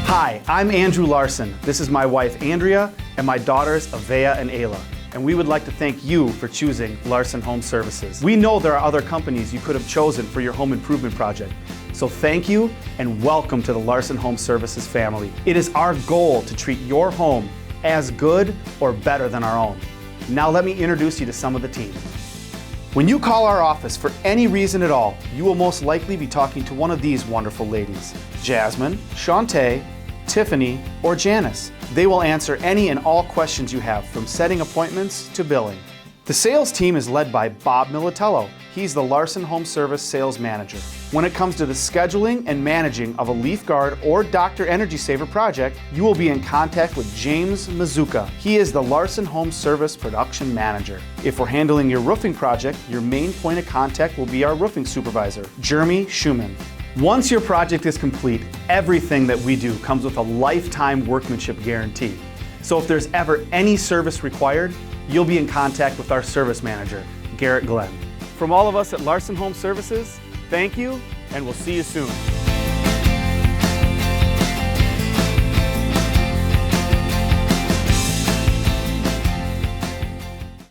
Hi, I'm Andrew Larson. This is my wife Andrea and my daughters Avea and Ayla. And we would like to thank you for choosing Larson Home Services. We know there are other companies you could have chosen for your home improvement project. So thank you and welcome to the Larson Home Services family. It is our goal to treat your home as good or better than our own. Now let me introduce you to some of the team. When you call our office for any reason at all, you will most likely be talking to one of these wonderful ladies: Jasmine, Shantae, Tiffany, or Janice. They will answer any and all questions you have, from setting appointments to billing. The sales team is led by Bob Militello. He's the Larson Home Service sales manager. When it comes to the scheduling and managing of a Leaf Guard or Dr. Energy Saver project, you will be in contact with James Mazuka. He is the Larson Home Service production manager. If we're handling your roofing project, your main point of contact will be our roofing supervisor, Jeremy Schumann. Once your project is complete, everything that we do comes with a lifetime workmanship guarantee. So if there's ever any service required, you'll be in contact with our service manager, Garrett Glenn. From all of us at Larson Home Services, thank you, and we'll see you soon.